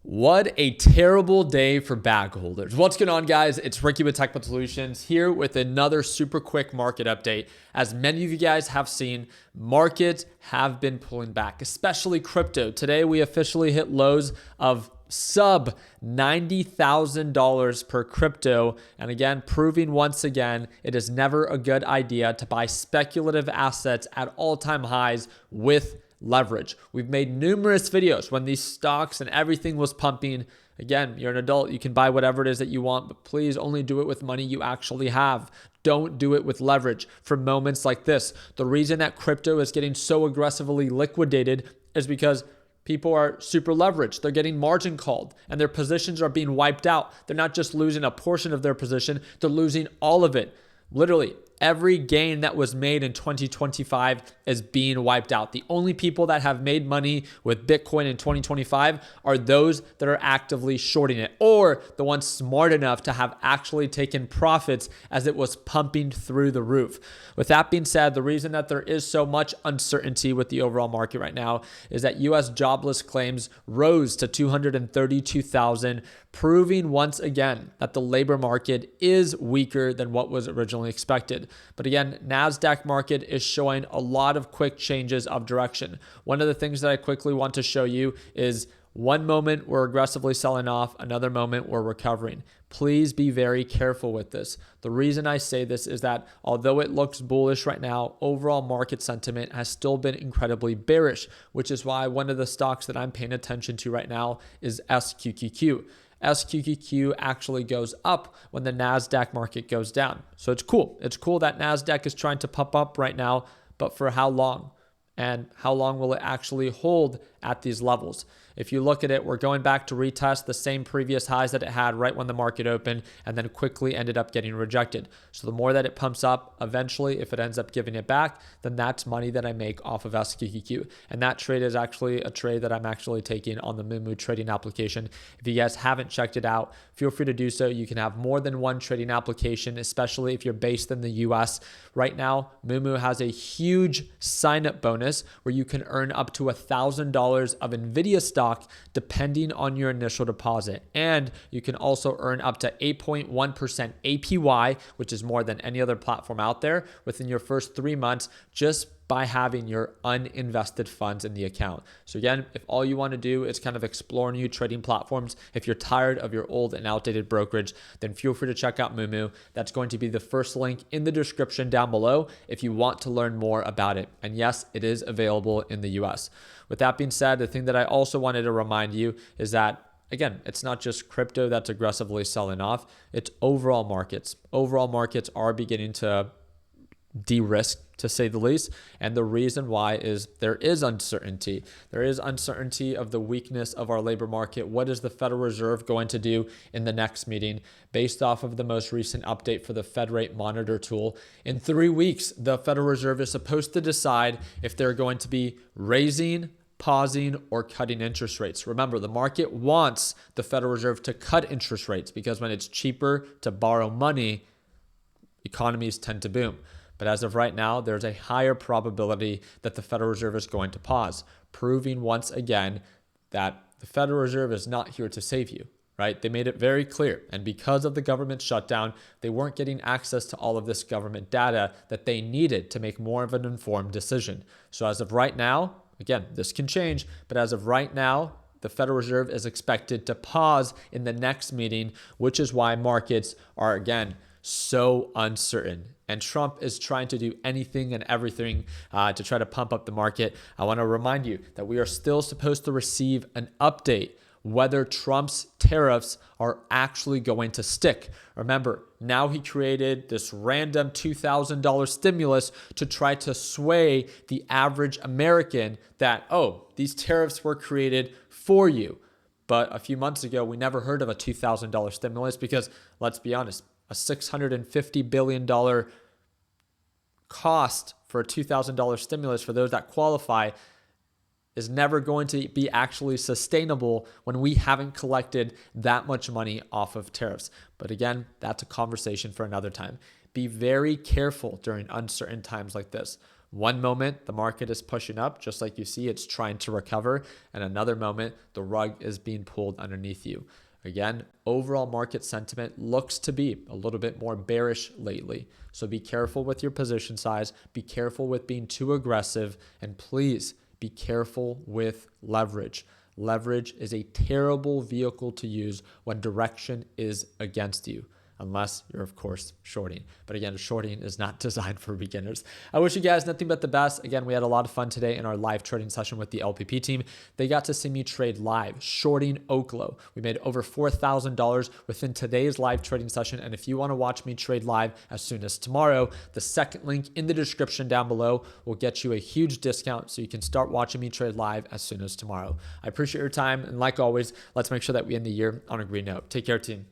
What a terrible day for bag holders. What's going on, guys? It's Ricky with Technical Solutions here with another super quick market update. As many of you guys have seen, markets have been pulling back, especially crypto. Today, we officially hit lows of sub $90,000 per crypto. And again, proving once again, it is never a good idea to buy speculative assets at all-time highs with leverage. We've made numerous videos when these stocks and everything was pumping. Again, you're an adult, you can buy whatever it is that you want, but please only do it with money you actually have. Don't do it with leverage for moments like this. The reason that crypto is getting so aggressively liquidated is because people are super leveraged. They're getting margin called and their positions are being wiped out. They're not just losing a portion of their position, they're losing all of it. Literally, every gain that was made in 2025 is being wiped out. The only people that have made money with Bitcoin in 2025 are those that are actively shorting it, or the ones smart enough to have actually taken profits as it was pumping through the roof. With that being said, the reason that there is so much uncertainty with the overall market right now is that US jobless claims rose to 232,000, proving once again that the labor market is weaker than what was originally expected. But again, NASDAQ market is showing a lot of quick changes of direction. One of the things that I quickly want to show you is one moment we're aggressively selling off, another moment we're recovering. Please be very careful with this. The reason I say this is that although it looks bullish right now, overall market sentiment has still been incredibly bearish, which is why one of the stocks that I'm paying attention to right now is SQQQ. SQQQ actually goes up when the NASDAQ market goes down. So it's cool. It's cool that NASDAQ is trying to pump up right now, but for how long? And how long will it actually hold at these levels? If you look at it, we're going back to retest the same previous highs that it had right when the market opened and then quickly ended up getting rejected. So the more that it pumps up, eventually, if it ends up giving it back, then that's money that I make off of SQQQ. And that trade is actually a trade that I'm actually taking on the Moomoo trading application. If you guys haven't checked it out, feel free to do so. You can have more than one trading application, especially if you're based in the US. Right now, Moomoo has a huge sign-up bonus where you can earn up to $1,000 of Nvidia stock depending on your initial deposit. And you can also earn up to 8.1% APY, which is more than any other platform out there, within your first 3 months just by having your uninvested funds in the account. So again, if all you want to do is kind of explore new trading platforms, if you're tired of your old and outdated brokerage, then feel free to check out Moomoo. That's going to be the first link in the description down below if you want to learn more about it. And yes, it is available in the US. With that being said, the thing that I also wanted to remind you is that again, it's not just crypto that's aggressively selling off, it's overall markets. Overall markets are beginning to de-risk, to say the least. And the reason why is there is uncertainty. There is uncertainty of the weakness of our labor market. What is the Federal Reserve going to do in the next meeting? Based off of the most recent update for the Fed Rate Monitor tool, in 3 weeks, the Federal Reserve is supposed to decide if they're going to be raising, pausing, or cutting interest rates. Remember, the market wants the Federal Reserve to cut interest rates because when it's cheaper to borrow money, economies tend to boom. But as of right now, there's a higher probability that the Federal Reserve is going to pause, proving once again that the Federal Reserve is not here to save you, right? They made it very clear. And because of the government shutdown, they weren't getting access to all of this government data that they needed to make more of an informed decision. So as of right now, again, this can change, but as of right now, the Federal Reserve is expected to pause in the next meeting, which is why markets are, again, so uncertain. And Trump is trying to do anything and everything to try to pump up the market. I want to remind you that we are still supposed to receive an update whether Trump's tariffs are actually going to stick. Remember, now he created this random $2,000 stimulus to try to sway the average American that, oh, these tariffs were created for you. But a few months ago, we never heard of a $2,000 stimulus because, let's be honest, a $650 billion cost for a $2,000 stimulus for those that qualify is never going to be actually sustainable when we haven't collected that much money off of tariffs. But again, that's a conversation for another time. Be very careful during uncertain times like this. One moment, the market is pushing up, just like you see, it's trying to recover. And another moment, the rug is being pulled underneath you. Again, overall market sentiment looks to be a little bit more bearish lately. So be careful with your position size. Be careful with being too aggressive. And please be careful with leverage. Leverage is a terrible vehicle to use when direction is against you, unless you're, of course, shorting. But again, shorting is not designed for beginners. I wish you guys nothing but the best. Again, we had a lot of fun today in our live trading session with the LPP team. They got to see me trade live, shorting Oklo. We made over $4,000 within today's live trading session. And if you want to watch me trade live as soon as tomorrow, the second link in the description down below will get you a huge discount so you can start watching me trade live as soon as tomorrow. I appreciate your time. And like always, let's make sure that we end the year on a green note. Take care, team.